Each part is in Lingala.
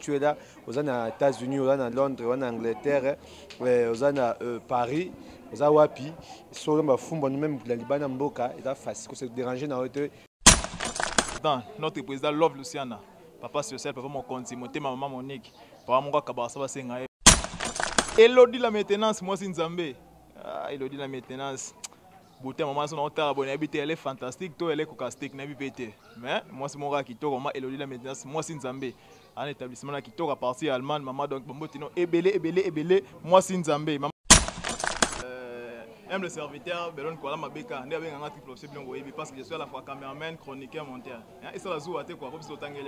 tu es là, aux États-Unis, aux Londres, aux Angleterre, aux Paris, aux Wapi, sur le fond, nous-mêmes, la Liban, Mboka, et là, facile, que se déranger dans notre président Love Luciana, papa social, papa mon compte, mon thème, maman Monique, papa mon gars Kabasa, va s'engager. Elodie la maintenance, moi c'est Nzambé. Elodie la maintenance. Beauté, maman, son autre abonné, elle est fantastique, toi elle est cocastique, n'a pas été. Mais moi c'est mon gars qui tourne, Elodie la maintenance, moi c'est Nzambé. Un établissement qui tourne à partir allemande, maman donc bon tino ebelé, moi c'est Nzambé. Même le serviteur, Belon Kuala Mabeka, ne avait un triple option parce que je suis à la fois caméraman, chroniqueur, monteur. Et ça la joue à te quoi, comme si autant que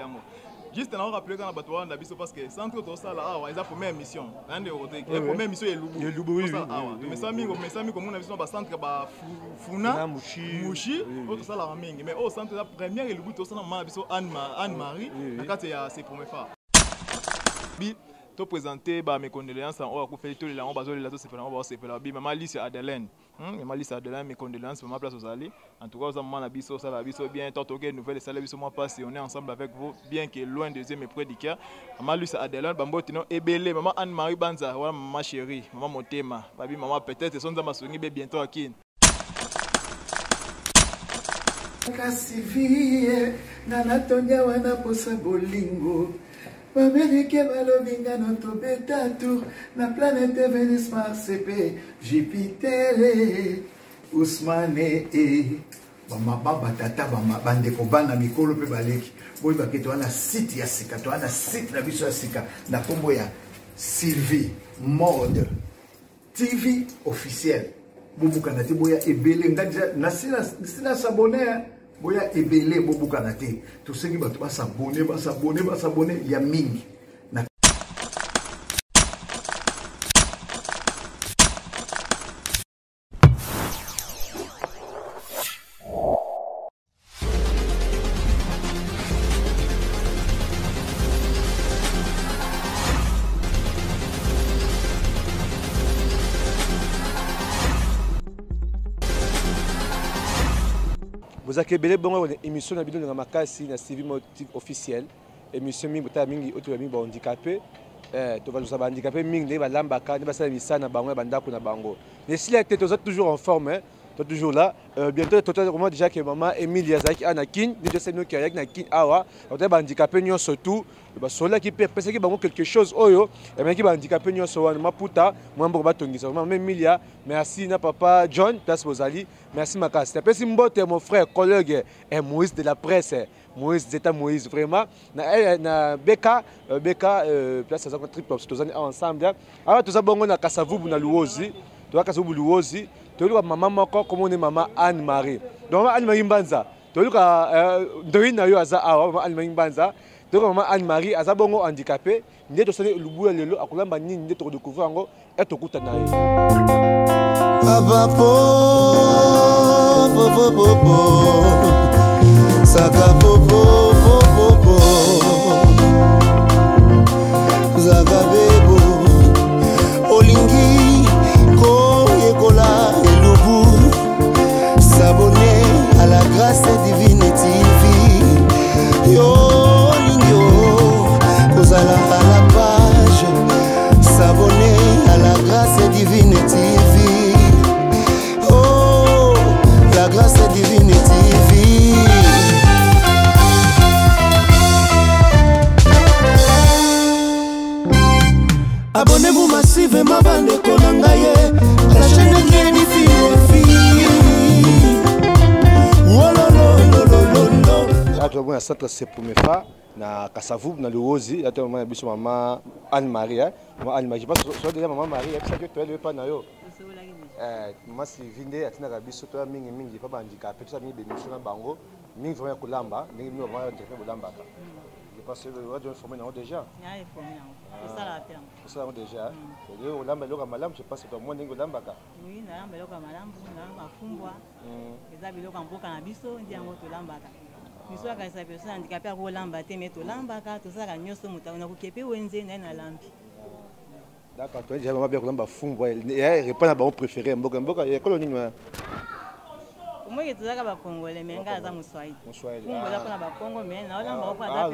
juste un rappel quand on a battu on a vu parce que sans tout ça là, ils ont première mission. La première mission est Loubou. Mais ça comme on a vu sur le centre bah Funa, Mouchi, autre ça la ramingi. Mais au centre la première est Loubou, tout ça on a vu sur Anne-Marie, quand c'est ses premières fois. To présenter mes condoléances on va faire tout les on va c'est maman Alice Adelaine maman Alice Adelaine mes condoléances maman place aux alliés en tout cas aux amants la biso ça la biso bien tant que nouvelle ça la biso moi passe on est ensemble avec vous bien que loin de mes près du cœur maman Alice Adelaine bambotino ebelé maman Anne-Marie Banza voilà maman chérie maman Motema babi maman peut-être son zama songi bientôt à kin Kasivie na tonya wana posa bolingo Bamelike balobinga notre beta tour na planète Vénus Mars et Jupiter Ousmane e bamababa tata bandeko bana mikolo pe baleki boyi baketo wana site ya sika to wana site na biso ya sika na kombo ya Sylvie Mode TV officiel bobuka na te boya ebele nganja na sina s'abonner boya ebele bobuka na te to sengi bato ba s'abonner ya mingi na Vous avez une émission de Makasi, na TV Motive officiel. Émission mingi handicapé. Tu vas nous handicapé mingi ba lambaka, ne ba sa bisa na bango banda ko na bango. Mais si la tête toujours en forme, toujours là. Bientôt totalement déjà que maman Emilia Zaki Anakin, ni de ces nous qui avec na kin awa, on est handicapé nyon surtout. Ba sola qui peut penser que bango quelque chose oyo, et même qui ba handicapé nyon so wana maputa, moi mbo ba tongisa. Maman Emilia, merci na papa John, place Bozali. Merci Makasi. Merci Mbote, mon frère, collègue et Moïse de la presse. Moïse, Zeta Moïse, vraiment. Na Beka, place à triple tous ensemble. Alors, tout ça, bon, on a Kassavou, na Louosi. Tu vois Kassavou Louosi. Tu vois maman, comme on est maman Anne-Marie. Donc, Anne-Marie Banza. Tu vois, Dorina Yoaza, Anne-Marie Banza. Tu vois maman Anne-Marie, Aza Bongo handicapé. N'est-ce pas le bout de l'eau, à quoi l'on n'est pas découvert encore, et tout coûte Saka popo Zaga bebo Olingi Ko yekola elubu S'abonner à la grâce divine TV Yo Olingio Kozala à la page S'abonner à la grâce divine TV Oh la grâce divine TV Abonnez-vous massivement bande konangaye la chaîne Kenny Fifi. Oh lo lo lo lo lo. Là tu vois centre c'est pour mes frères na Kassavou na Louosi, là tu vois biso maman Anne-Marie, maman Anne-Marie, je pense soit déjà maman Marie, ça que tu es pas na yo. Moi si vinde atina biso to mingi pas handicapé, tout ça mingi bémission na bango, mingi vraiment kolamba, mingi vraiment handicapé kolamba. Parce que le roi de former déjà. C'est ça la terme. C'est ça déjà. Et on a meilleur malam, je pense que tout le monde est lambaka. Oui, on a meilleur malam, on a fumbwa. Les habits en beau cannabis, on dit en moto lambaka. Nous sommes à cette personne handicapée à lambate, mais tout lambaka, tout ça, on a coupé Wenze, on a lampi. D'accord, tu as déjà bien lamba fumbwa. Et répond à mon préféré, mboka, il y a quoi le nom? Moi, je suis un Congolais, mais je suis un Moussouaï. Moussouaï. Je suis un Congo, mais je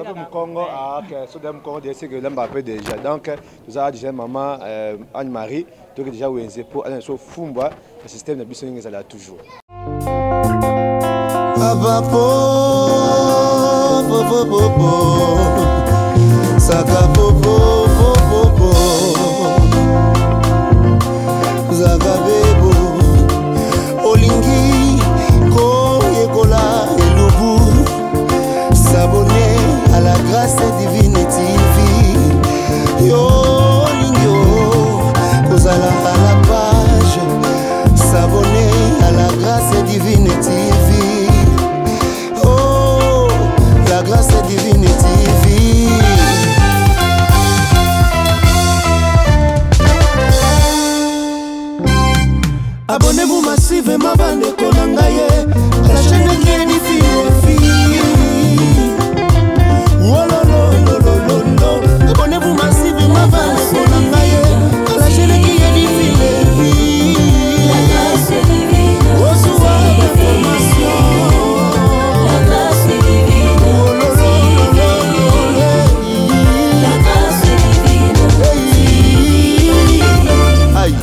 suis un Congo. Ah, ok. C'est un Congo, c'est que l'homme appelle déjà. Donc, nous avons déjà maman Anne-Marie, donc déjà où est pour aller sur Fumba, le système de Bissonning est là toujours. Abapo, popo, saka popo, popo, zagabebo, olingi, koyekola, elubu, s'abonner à la grâce divine TV. Yo, lingyo, kozala à la page, s'abonner à la grâce divine TV. Oh, la grâce divine TV. Abonnez-vous massivement, bande konangaye, à la chaîne qui est fille. Oh lo lo lo lo lo. Abonnez-vous massivement, bande konangaye, à la chaîne qui est fille. Oh, sois la formation. La grâce divine. Oh lo lo lo lo lo. La grâce divine. Aïe.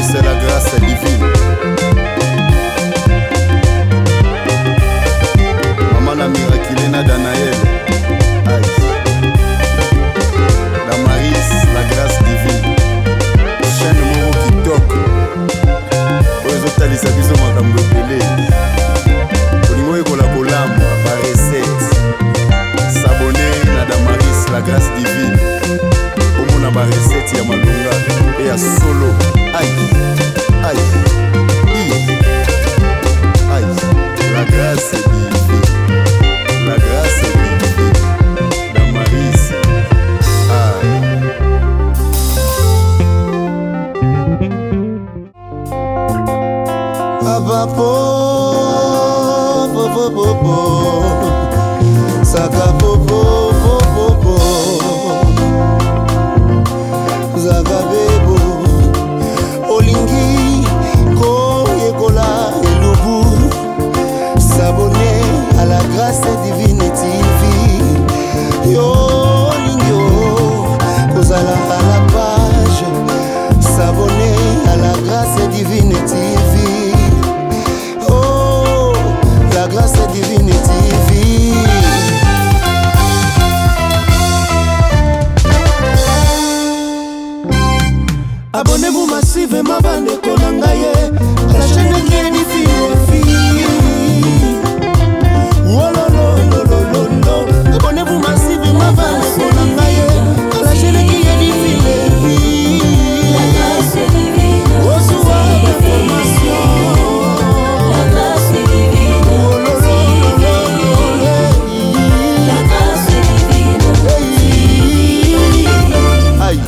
C'est la grâce divine. Maman la miraculée Danaël. Aïe. La Maris, la grâce divine. Chaîne Moro qui toque. Aux autres, ils sont en pelé. Au niveau de la collambe, la recette. S'abonner à la Maris, la grâce divine. Au monde, la recette, il y a Malunga et à Solo. Aïe, aïe, aïe, la grâce est divine, la grâce est divine, la Maris, aïe. Abapo, popo, popo, saka popo, popo, zagabebo. Olingi, koyekola, elubu, s'abonner à la grâce divine TV. Yo, lingyo, kozala à la page, s'abonner à la grâce divine TV. Oh, la grâce divine TV. Abonnez-vous massivement, bande konangaye, à la chaîne qui est fille. Oh lo lo lo lo lo. Abonnez-vous massivement, bande konangaye, à la chaîne qui est fille. Oh, sois la formation. La grâce divine. Oh lo lo lo lo lo. La grâce divine. Aïe.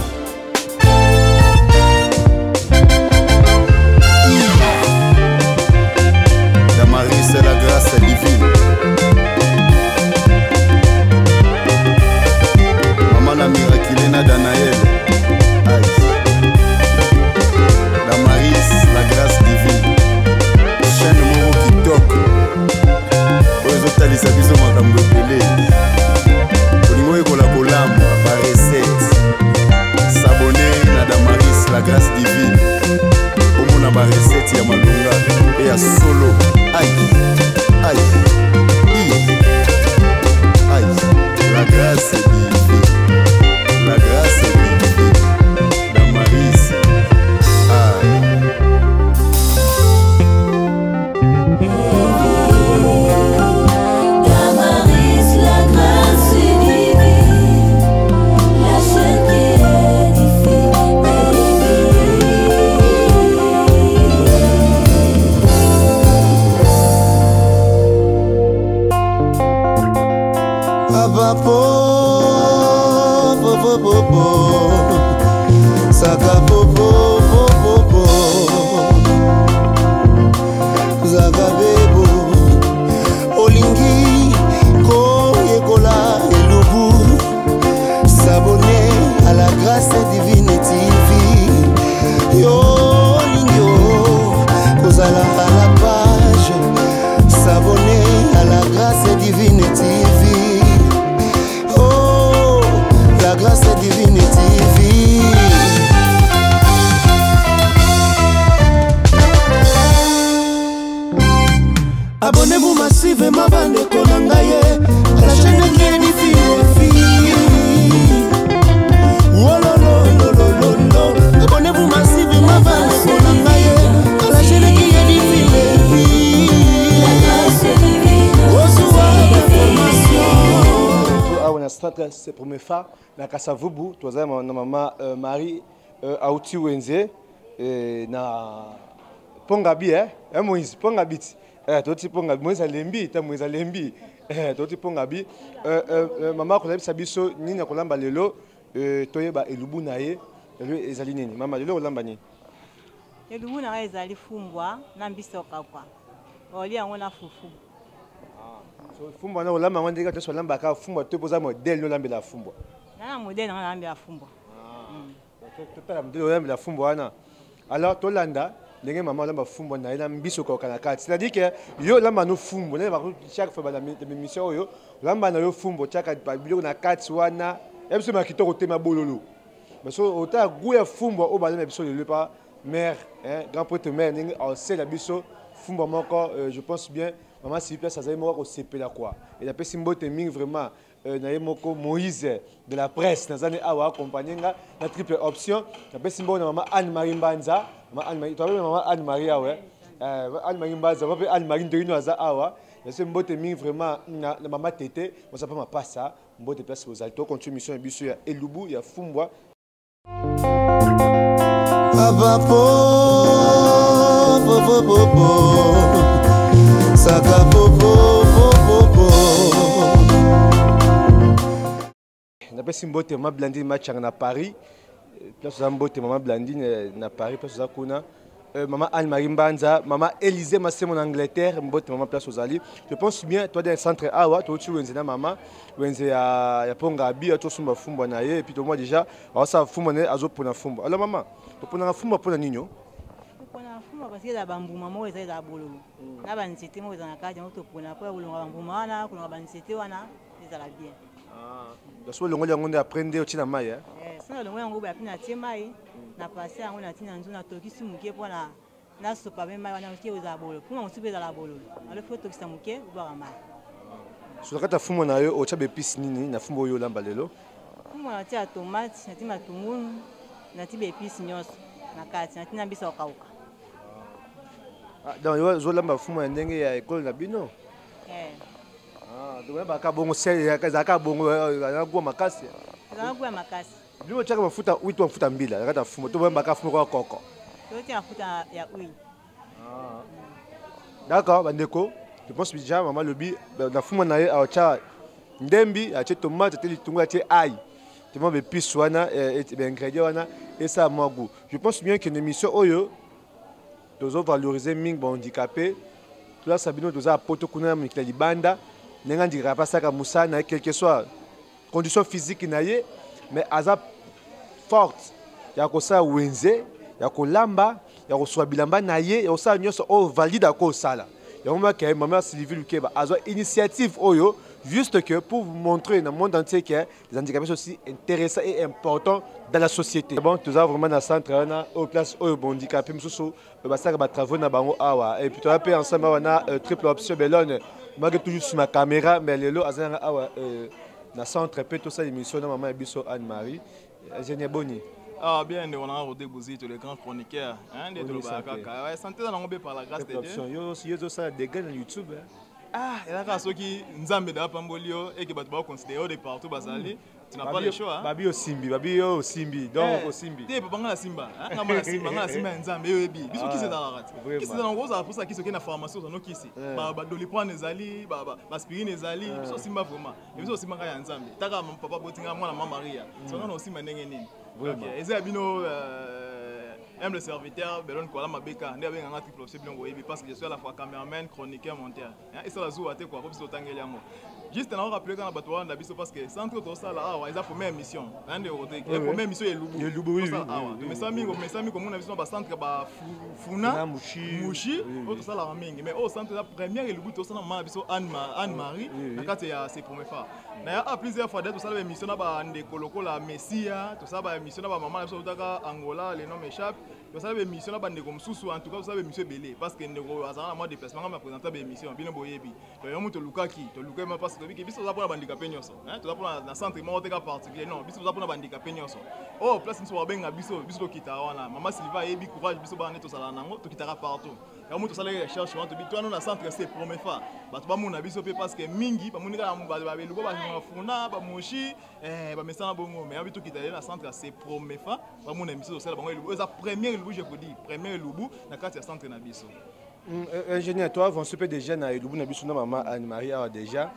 Abonnez-vous massivement bandeko na ngai à la chaîne qui diffuse. Abonnez-vous massivement bandeko na ngai à la chaîne qui diffuse. On a starté cette première fois na Kasavubu, tu vois ma maman Marie Auti Wenze na Pongabi Moïse Pongabi toti Pongabi Moïse Lembi ta Moïse Lembi toti Pongabi maman ko sa biso nini kolamba lelo toyeba elubu na ye ezali nini mama lelo kolamba nini elubu na ezali fumbwa na mbiso kakwa oli yango na fufu fumbwa na kolamba ngo ndika to lamba ka fumbwa to poza modèle no lambela fumbwa na modèle na lambela fumbwa totala modèle lambela fumbwa wana alors tolanda ndenge maman lamba fumbwa na ina mbiso ko kana kati c'est-à-dire que yo lamba no fumbwa na ba chaque fois ba mission yo lamba na yo fumbwa chaka ba biloko na kati wana ebiso makitoko tema bololo parce que ota guya fumbwa o ba na biso le pas mère grand prêtre mère ndenge on sait la biso fumbwa moko je pense bien maman s'il plaît ça ça moko ko sepela quoi et la pesi mbote mingi vraiment na yemoko Moïse de la presse nazane awa accompagner nga na triple option na pesi mbote maman Anne Marie Mbanza maman Anne Marie toi maman Anne Marie awa Anne Marie Mbanza maman Anne Marie Ndorino aza awa na se mbote mingi vraiment na maman Tété moi ça pas ma passa mbote place aux alto continue mission ya biso ya elubu ya fumbwa abapo saka popo popo na pesi mbote maman Blandine match na Paris place za mbote maman Blandine na Paris place za kuna maman Anne Marie Mbanza maman Élysée Massemo en Angleterre mbote maman place aux alliés je pense bien toi dans le centre awa toi tu wenze na maman wenze ya Pongabi to sumba fumbwa na ye et puis moi déjà on ça fumbwa na azo pona fumbwa alors maman to pona fumbwa pona ninyo pona fumbwa parce que la bambuma mo eza za bololo na ba nsete mo eza na kati to pona po ulonga bambuma wana kulonga ba nsete wana eza la bien parce que le ngoli ngonde apprendre otina mai sina le ngoli ngo ba pina tie mai na passer yango na tina nzuna toki sumuke pona na sopa be mai wana ke eza bololo pour mo sibe za la bololo alors faut toki samuke ba mai sur kata fumo na yo ocha be pis nini na fumo yo lamba lelo fumo na tia tomate na tia matungulu na tia be pis nyoso na kati na tina bisa okauka donc yo zo lamba fumo ndenge ya école na bino donc ba ka bongo sel ya ka bongo na gwa makasi na gwa makasi bino chaka mafuta 8 mafuta mbila kata fumo to ba ka fumo kwa koko to tia mafuta ya huile d'accord bandeko je pense déjà maman lobi na fumo na ye acha ndembi acha tomate te litungu acha ail tellement be pis wana et be ingrédients wana et ça a mon goût je pense bien que une émission oyo dozo valoriser ming ba handicapé tout là sabino doza poto kuna mikila libanda nenga ndira pasaka musana quel que soit condition physique na ye mais aza forte ya ko sa wenze ya ko lamba ya ko swa bilamba na ye ya sa nyoso o valide ko sala ya mama ke mama Sylvie Lukeba azo initiative oyo juste que pour vous montrer dans le monde entier que les handicapés sont aussi intéressants et importants dans la société. Bon, tout ça vraiment dans le centre, on a au place où les handicapés, nous sommes travaux dans bango awa et puis tu as ensemble on a triple option belone. Moi j'ai toujours sur ma caméra mais les lots azana awa dans le centre peut tout ça émission maman Biso Anne Marie. Génial boni. Ah bien, on a rodé Bouzi, tous les grands chroniqueurs, hein, des Tolobaka. Santé dans l'ongbe par la grâce de Dieu. Yo ça des gars dans YouTube. Ah, et là, ceux qui Nzambe da Pambolio et qui va considérer de partout basali, tu n'as pas le choix. Babi au Simbi, donc au Simbi. Tu peux pas la Simba, hein, la Simba Nzambe ebi. Biso qui c'est dans la rate. Qui c'est dans gros pour ça qui sont na formation dans qui ici. Ba doliprane ezali, ba aspirine ezali, biso Simba vraiment. Et biso Simba ya Nzambe. Taka mon papa botinga moi na maman Maria. So na aussi manenge nini. OK, ezali bino aime le serviteur, Belon Kuala Mabeka, ne avec un triple option parce que je suis à la fois caméraman, chroniqueur, monteur. Et ça la joue à te quoi, comme si autant gagné moi. Juste on rappeler quand on a battu on a biso parce que sans tout ça là, ils ont première mission. L'un des autres, la première mission est Lubu. Lubu oui. Mais ça mi comme on a vu dans centre ba Funa, Mushi, tout ça la mingi. Mais au centre la première est Lubu tout ça na biso Anne Marie, na kati ya ses premières fois. Na ya plusieurs fois tout ça la mission na ba ndeko loko la Messia, tout ça ba mission na ba maman biso utaka Angola, les noms m'échappent. vous savez émission là bande comme sous en tout cas vous savez monsieur belé parce que ndeko azana moi déplacement m'a présenter émission bien boyebi to yo muto lukaki to lukema parce que biso za pour la handicapé nyonso hein to za pour na centre mo teka particulier non biso za pour na handicapé nyonso oh place nso babenga biso kita wana mama Sylvia yebi courage biso ba neto sala nango to kitaka partout ya muto sala recherche wanto bi to na centre c'est promefa ba to ba mona biso pe parce que mingi ba monika ba beluko ba mafuna ba moshi ba mesana bongo mais abi to kitale na centre c'est promefa ba mona biso sala bango eza première lubu je peux dire première lubu na carte ya centre na biso. Ingénieur, toi avancé peu déjà na lubu na biso na maman Anne-Marie a déjà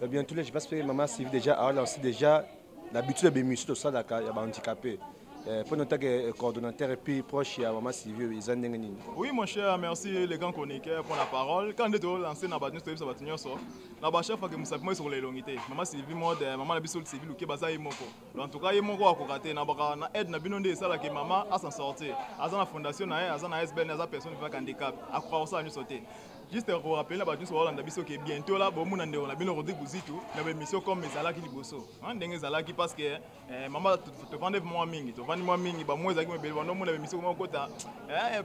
bien tous les je pense que maman Sylvie déjà a lancé déjà l'habitude de bémission tout ça là ya ba handicapé. Pour notre coordonnateur et puis proche à maman Sylvie ils ont nini. Oui mon cher, merci les grands chroniqueurs pour la parole. Quand on lancé na badne story ça va tenir ça. Na ba chef que musa moi sur les longités. Maman Sylvie mode maman la biso Sylvie luke baza yemoko. En tout cas yemoko akokaté na baka na aide na binonde ça là que maman a s'en sortir. Aza na fondation na aza na SBN aza personne avec handicap. Akwa ça ñu sauter. Juste pour rappeler la badne sur Hollande biso que bientôt là bon mona ndeko na bino Rodrigue Buzitu na ba mission comme ezala ki liboso. Ndenge ezala ki parce que maman te vendre moi mingi. Moi mingi ba moi ezaki mebele bando mona émission ko kota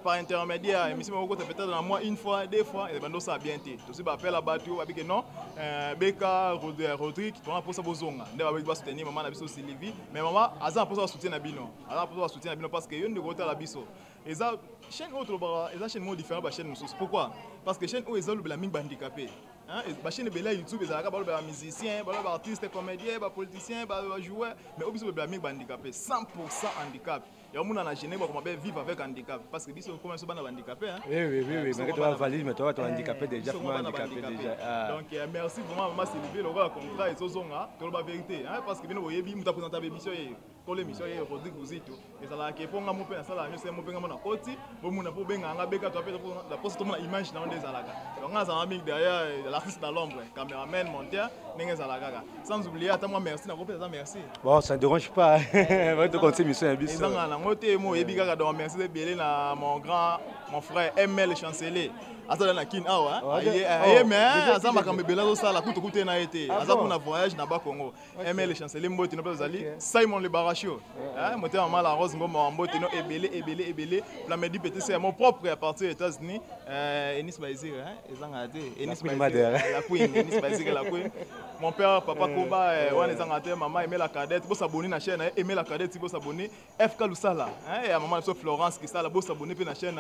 par intermédiaire émission ko kota peut-être dans mois une fois deux fois et bando ça bien té to si ba appel la batu ba que non Beka Rodrigue to na posa bozonga nde ba soutenir maman na biso Sylvie mais maman aza posa soutenir na bino aza posa soutenir na bino parce que yo ndeko ta la biso eza chaîne autre ba eza chaîne mo différent ba chaîne mususu pourquoi parce que chaîne o eza le mingi handicapé hein ba chaîne bela YouTube ezalaka ba musicien ba artiste comédien ba politicien ba joueur mais obiso be mingi handicapé 100% handicap ya muna na gêner ba comment vivre avec handicap parce que biso comment so bana handicapé hein oui mais tu vas valider mais toi tu es handicapé déjà handicapé déjà donc merci vraiment maman Sylvie le contrat et sozonga to ba vérité hein parce que bino boyebi muta présenter émission pour l'émission Rodrigue Buzitu et ça là que ponga mo pe na sala nyo se mo penga mo na koti bo muna po benga nga beka to apela la poste to mo na image na onde zalaka donc nga za ami derrière l'artiste dans l'ombre caméraman monteur ninga zalaka sans oublier attends moi merci na ko pe ça merci bon ça ne dérange pas va te continuer mission biso ezanga na ngote mo yebi kaka donc merci de belé na mon frère ML chancelier azala na kin awa aye mais aza makambe bela zo sala kuto kuté na été aza pour na voyage na ba Congo ML chancelier mbote no bazali Simon le Barachio hein moté maman la rose ngoma mbote no ebélé la medi pété c'est mon propre à partir des États-Unis Enis Baizir hein ezanga té Enis Baizir la queen Enis Baizir la queen mon père papa Koba wana ezanga té maman aimait la cadette bo s'abonner na chaîne aimait la cadette bo s'abonner FK Lusala hein et maman so Florence qui sala bo s'abonner pe na chaîne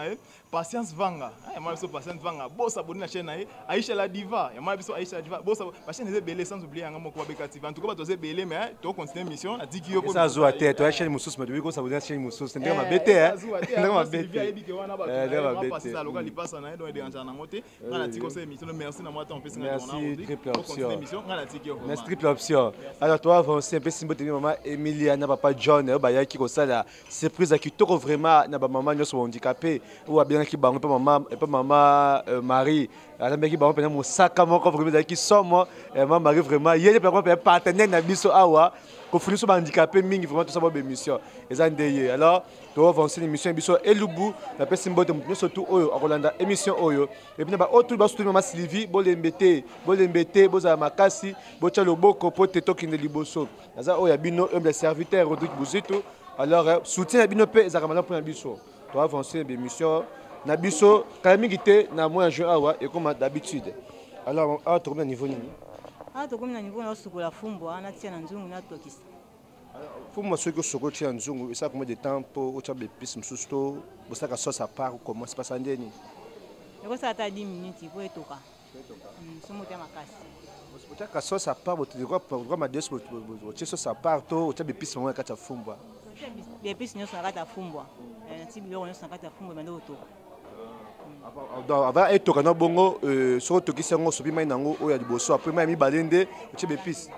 Patience Vanga hein maman so Patience Vanga bo s'abonner na chaîne Aïcha la diva et maman so Aïcha la diva bo ma chaîne est belé sans oublier ngamo ko beka TV en tout cas to c'est belé mais to continuer mission na diki yo ko ça zo até to chaîne mususu mais ko s'abonner chaîne mususu ndenge ma bête hein ndenge ma bête ndenge ma bête passer ça local il passe na donc déranger na moté na tiki ko c'est émission merci na moi ton PC na tourna triple option émission na tiki yo merci triple option alors toi avancer un peu simbo teni maman Emilia na papa John ba yaki ko sala surprise à kitoko vraiment na ba maman nyoso handicapé ou bien ki bango pa maman Marie ala meki bango pena mosaka moko vraiment qui somme maman Marie vraiment yé pe partenaire na biso awa ko fini so ba handicapé mingi vraiment tout ça ba émission eza ndeye alors to avancer l'émission biso elubu na pe simbo de surtout oyo akolanda émission oyo et puis ba autre ba soutenir maman Sylvie bolembete boza makasi bocha loboko pote tokinde liboso eza oyo bino humble serviteur Rodrigue Buzitu alors soutien bino pe ezaka mala pour biso to avancer l'émission na biso kalamingité na mois juin awa et comme d'habitude alors à tourner niveau nini to comme na niveau na sukola fumbo na tia na nzungu na tokisa fumbo soko soko tia nzungu ça combien de temps pour au be pis msusto bosaka sauce à part comment c'est pas ça ndeni eko ça ta 10 minutes pour etoka somo te makasi bosaka sauce à part bote quoi ma deux sauce à part to au be pis mo kata fumbo be pis nyo sa kata fumbo ti biloko nyo sa kata fumbo bando otoka avant etoka na bongo soko tokisi yango sopi mai nango oyo ya liboso après mai mibale nde otie bepisi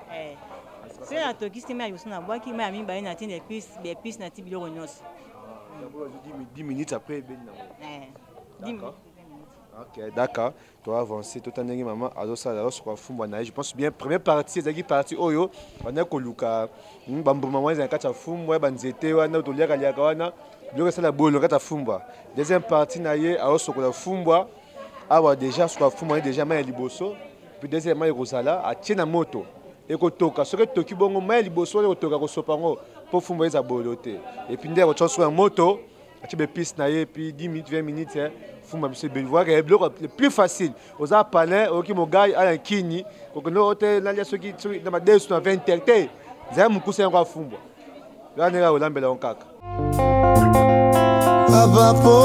se na tokisi mai ya liboso na bwaki mai ya mibale na tiende bepisi na ti biloko nyonso 10 minutes après ebeni nango ok d'accord to avancer to tandenge maman azosala lorsqu'on fumbwa na je pense bien première partie ezaki partie oyo bana koluka bambuma mwa ezaka cha fumbwa banzete wana toliaka liaka wana biloko esala bolo kata fumbwa deuxième partie na ye aosokola fumbwa awa déjà soka fumbwa déjà mai ya liboso puis deuxième mai ekozala atie na moto ekotoka soki etoki bongo mai ya liboso wana ekotoka kosopa yango mpo fumbwa eza bolo te et puis nde akotya so ya moto tu as piste puis 10 minutes 20 minutes fumba monsieur ben voir le plus facile aux a palais OK mon gars à un kini ko no hotel na ceux qui na ba 10 na 20 terre za mu kusa ngo fumba là ne ga olambela onkaka Aba po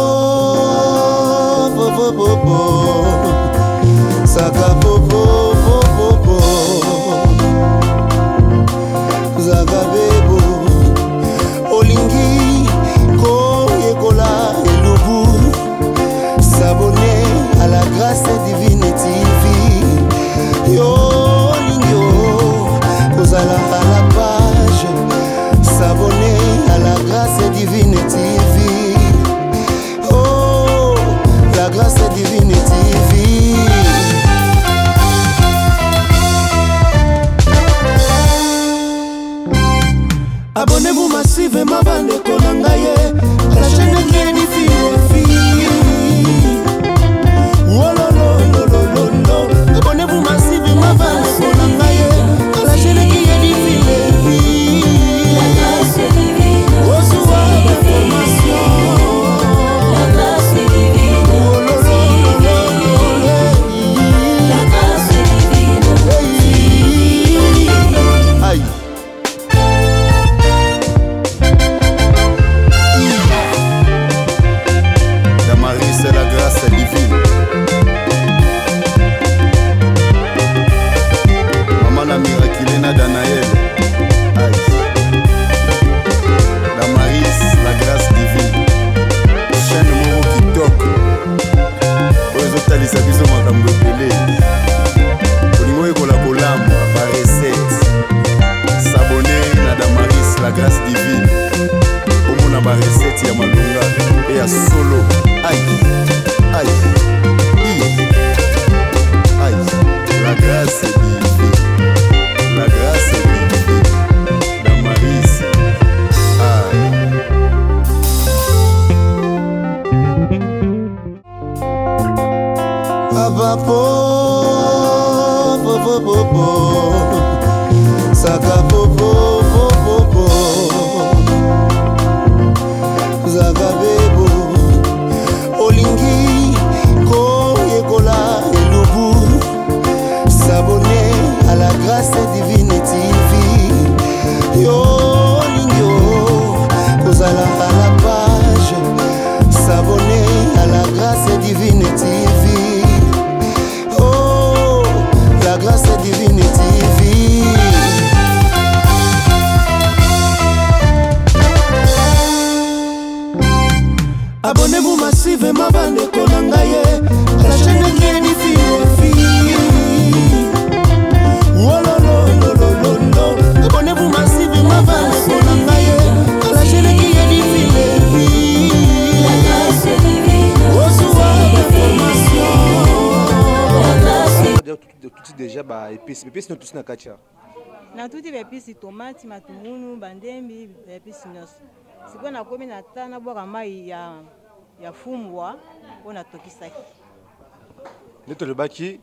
saka po zaga bebo olingi ko yekola elubu s'abonner à la grâce divine TV yo olingi kozala à la page s'abonner à la grâce divine TV oh la grâce divine TV abonnez-vous massivement bande konangaye à la chaîne qui est diffusée oh lo lo lo lo lo abonnez-vous massivement bande konangaye à la chaîne qui est diffusée la grâce divine oh soir d'information la grâce divine oh lo lo lo lo la grâce divine aïe c'est la grâce divine. Maman la miraculée na Danaël. Damaris, la grâce divine. Chaîne Moro qui toque. Aux autres les abisos makambo pelé. Olingo ekola kolamu par recette. S'abonner na Damaris, la grâce divine. Omona ba recette ya malunga et ya solo. Aïe, aïe, aïe, la grâce est divine, la grâce est divine, la Marie, aïe. Abapo, saka popo, zaga bebo. Olingi ko yekola elubu s'abonner à la grâce divine TV yo olingi kozala à la page s'abonner à la grâce divine TV oh la grâce divine TV abonnez-vous massivement bande konangaye à la chaîne qui est diffusée oh lo lo lo lo lo abonnez-vous massivement bande konangaye à la chaîne qui est diffusée la grâce divine oh soir d'information la grâce tout déjà ba épices nous tous na katia na tuti épices tomate matungunu bandembi épices nyos siko na komi na tana bwaka mai ya fumbwa mpona tokisaki nde le baki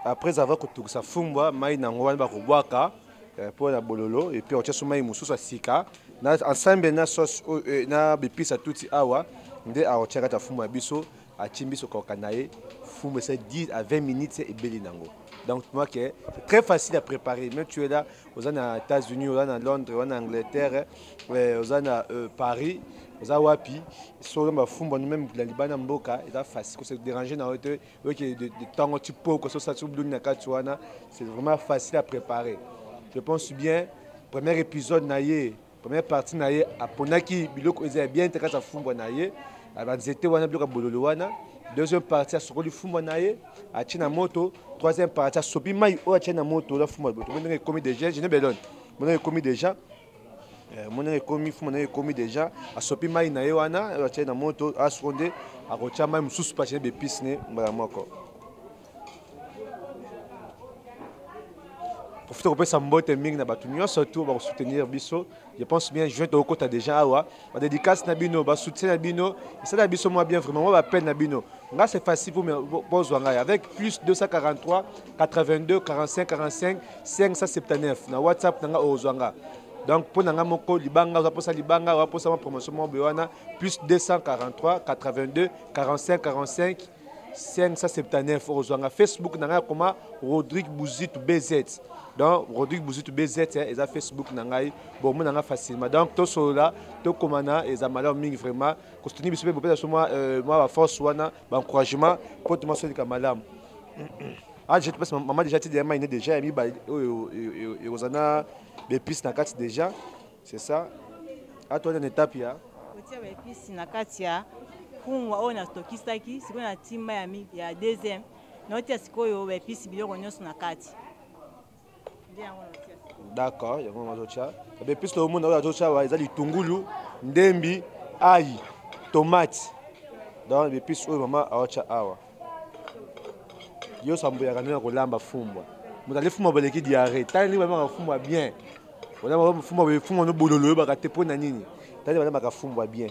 après avoir kotokisa fumbwa mai nango wana bakobwaka mpona bololo et puis otia so mai mosusu asika na ensemble na sauce na bepisa tuti awa nde aotiaka ta fumbwa ya biso atie biso koka na ye fumbwa esa 10 à 20 minutes ebeli nango. Donc moi c'est très facile à préparer. Même tu es là, aux États-Unis, aux Londres, aux Angleterre, aux Paris, aux Wapi, sur le fond, même la Liban Mboka, c'est facile. C'est déranger dans le temps tu peux que ça c'est vraiment facile à préparer. Je pense bien. Premier épisode naïe, première partie naïe, à Ponaki, biloko est bien intéressant à fond naïe. Avant c'était wana biloko bololo wana. Deuxième partie à Sokoli Fumbanaye, à Chinamoto. Troisième partie à Sopi Mai ou à Chinamoto. La Fumbanaye, mon nom est commis déjà. Je n'ai pas donné. Mon nom est commis déjà. Mon nom est commis, Fumbanaye est commis déjà. À Sopi Mai Naïwana, à Chinamoto, à Sonde, à Rochama, à Moussous Pachine, à Pisne, à Moko. Profitez de ça, surtout pour soutenir Bisso. Je pense bien, je vais au côté déjà à ma dédicace Nabino, ma soutien Nabino, et ça Nabiso moi bien vraiment, moi appelle Nabino. Là c'est facile pour me avec plus 243 82 45 45 579 na WhatsApp nanga ozwanga. Donc pour nanga moko libanga za posa libanga wa posa ma promotion mo bewana plus 243 82 45 45 579 ozwanga Facebook nanga koma Rodrigue Bouzitou BZ. Donc Rodrigue Bouzitou BZ eza Facebook nangai bon mo nanga facilement. Donc to sola to komana eza malheur mingi vraiment kostuni biso pe sur moi moi force wana ba encouragement pour tout monde ka malam. Ah je pense maman déjà il est déjà mis ba ozana des pistes na kati déjà. C'est ça. À toi une étape ya. Otia ba pistes na kati ya fungwa ona stokisaki siko na timba ya deuxième. Na otia sikoyo ba pistes biloko nyonso na kati. D'accord, il y a un autre. Et puis le monde a autre ils ont litungulu, ndembi, ail, tomate. Donc les pistes maman a autre awa. Yo sambo ya kanena kolamba fumbwa. Mutale fumbwa baleki diarrhée. Tani maman fumbwa bien. Wala maman fumbwa no bololo ba kate pona nini. Tani maman ka fumbwa bien.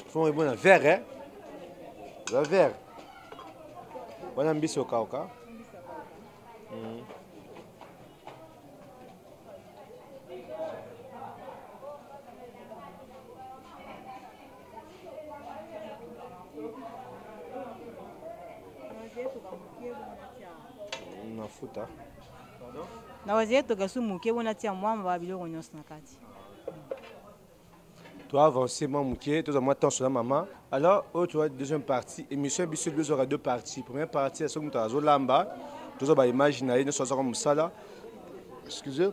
Faut bon verre hein. Le verre. Voilà un biso kauka. Mafuta. Na wazie toka sumuke bona tia mwamba ba biloko nyonso na kati. Tu as avancé mon mouquet, tu as moi temps sur la maman. Alors, tu vois deuxième partie, émission bis deux aura deux parties. Première partie, c'est ce que tu as zolamba, tu as imaginer ne soit comme ça là. Excusez.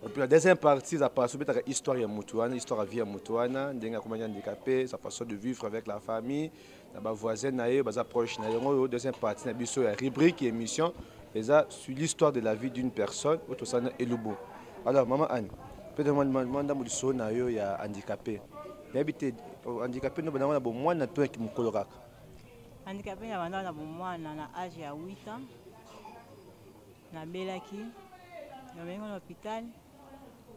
Et puis la deuxième partie, ça passe sur la histoire ya Moutouana, histoire de vie à Moutouana, denga comment handicapé, sa façon de vivre avec la famille, la voisine naé, bas approche naé. Deuxième partie, na biso ya rubrique émission, et ça sur l'histoire de la vie d'une personne, auto sana elubo. Alors maman Anne. Peut-être que je suis handicapé. Habité handicapé, nous avons un mois de temps qui me colore. Handicapé, nous avons un mois na âge de 8 ans. Na belaki, nous avons un hôpital.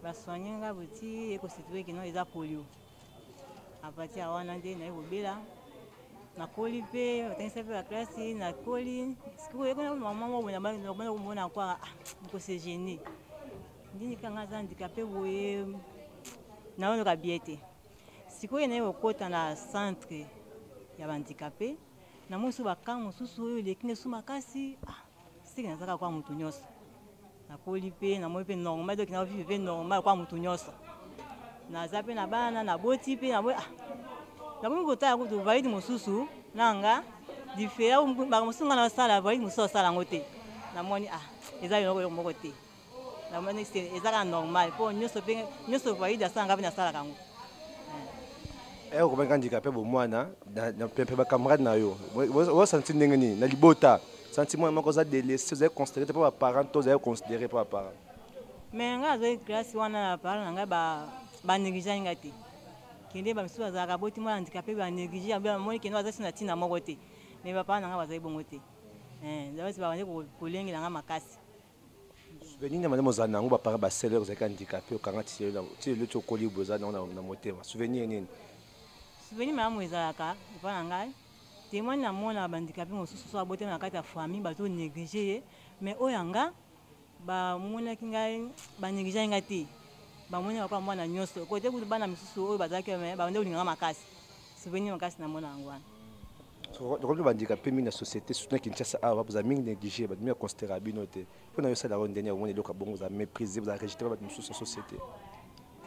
Nous soigné nga boti et constitué que nous avons polio. À partir de là, nous avons bela. Na koli pe, on s'est fait la classe, na koli. Ce que vous voyez, maman, on a quoi, on s'est gêné. Ndini kanga za handicapé boye na ono kabiete sikoyo na yo kota na centre ya handicapé na musu bakango susu oyo lekine suma kasi sika nazaka kwa mutu nyonso na koli pe na moi pe normal donc na vivre normal kwa mutu nyonso na zape na bana na boti pe na boy na bongo ta ko to valide mususu nanga difera ba musunga na sala valide muso sala ngote na moni eza yo moko te. La monnaie c'est normal pour nous se voyer dans ça ngavina sala kango. Eh ko banga handicapé bo mwana na pepe ba camarade na yo. Wo senti ndengeni na libota. Sentiment moko za délaissé, vous avez considéré pas parents, vous avez considéré pas parents. Mais nga zo classe wana parents nga ba négliger ngati. Kende ba misu za kaboti mwana handicapé ba négliger ba moni kendo za sina tina moko te. Mais ba parents nga ba za bongo te. Là c'est ba wande ko kolengi nga makasi. Souvenir madame Ozana ngo ba parents ba sellers za handicapé au 40 ti le to koli boza na motema. Souvenir nini? Souvenir maman ezalaka pa ngai. Témoigne na mona bandicapé mosusu so abote na kati ya famille ba to négliger mais oyanga ba mona kingai ba négliger ngati ba mona kwa mwana nyonso côté ku bana misusu oyo bazaki mais ba ndé ulinga makasi souvenir makasi na mona ngwana so donc bandicapé mina société surtout Kinshasa a ba mingi négliger ba mi considérer binoté pour na yo sala ronde dernière mona loka bongo za mépriser ba rejeter ba misusu société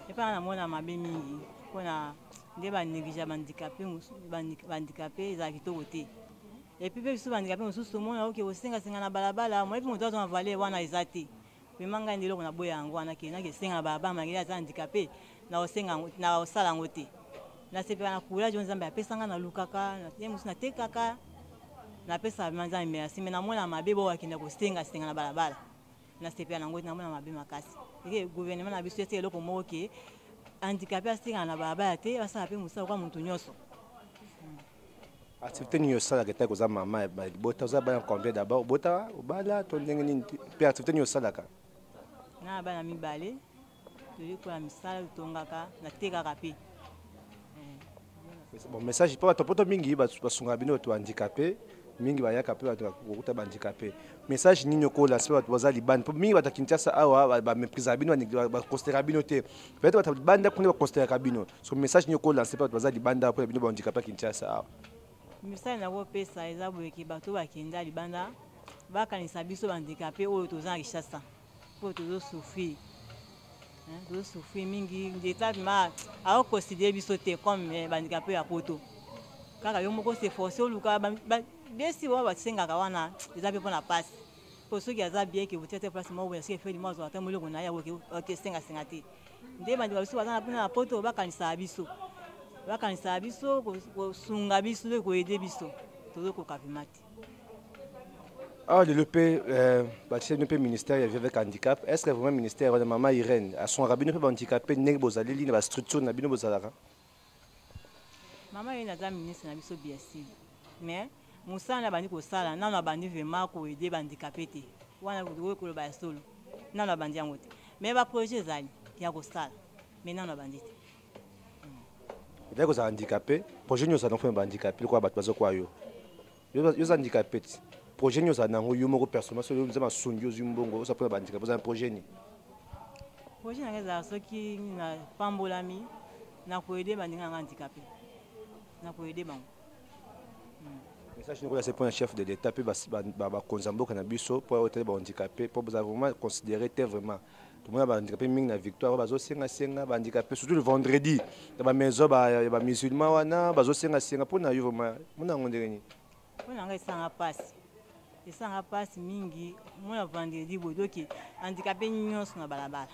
et pas na mona mabe mingi kona nde ba négliger bandicapé za kitoko te et puis pe biso bandicapé mosusu mona oke osenga senga na balabala moi pe moto azo na valer wana ezate pe manga ndelo na boya yango wana ke na ke senga na balabala mangi za handicapé na osenga na osala ngote na sepe na courage nzambe apesanga na lukaka na te musu na tekaka na pesa manza merci mais na mona mabe bo akenda ko senga senga na balabala na sepe na ngote na mona mabe makasi ke gouvernement na biso ete eloko moko ke handicapé asinga na balabala te asala pe musala kwa muntu nyonso. Activité ni osala ke ta ko za mama ba bota za ba combien d'abord bota obala to ndenge ni pe activité ni osala ka na bana mibale to liko na misala tongaka na tekaka pe Bon message pour poto mingi basunga bino to handicapé mingi bayaka pe bato kokuta ba handicapé message nini okola se bato baza libanda po mingi batakintiasa awa ba méprisa bino ba considérer bino te peut-être bato banda kuna ba considérer bino so message nini okola se bato baza libanda po bino ba handicapé kintiasa awa message na kopesa eza boyeki bato bakenda libanda bakanisa biso ba handicapé oyo toza richesse po tozosouffrir tozosouffrir mingi ndeta ma aoconsidérer biso te comme ba handicapé ya poto kaka yo moko se forcer oluka besi wa basengaka wana eza pe mpona pasi po soki aza bien ke botete place moko ya soki efeli mwa azwa ata moloko na ye oke senga te nde bandeko biso baza na mpona na poto bakanisa biso kosunga biso to koyede biso tozokoka vraimen te. Alors, le ministère avec handicap, est-ce que vraiment le ministère de Maman Irène, à son rabbin, peut handicapé, n'est pas allé dans la structure, n'a pas besoin. Maman Irène a un ministre, n'a pas bien sûr. Mais, Moussa n'a pas dit que ça, n'a pas dit vraiment qu'on aide les handicapés. On a dit que le bail solo, n'a pas dit en mais il y a un projet qui a ça, mais n'a pas dit. Il y a des handicapés, projet nous avons fait un handicapé, quoi, battre quoi yo. Yo handicapés. Projet nous avons eu un personnel, nous avons sonné aux humains, ça peut être handicapé. Vous avez un projet ni? Projet n'a ceux qui n'a pas mbolami, n'a pas aidé les handicapés, n'a pas aidé bango. Message nous c'est pour un chef de l'État, puis Konzambo cannabis pour être handicapé, pour vous vraiment considérer vraiment. Tout le monde a handicapé, mais la victoire, bazo senga handicapé, surtout le vendredi, dans la maison, bah musulman wana, bazo senga pour na yo vraiment, mon angondeni. Pour na ngai passe. Et ça passe mingi, mon vendredi bodoki, handicapé nyonso na balabala.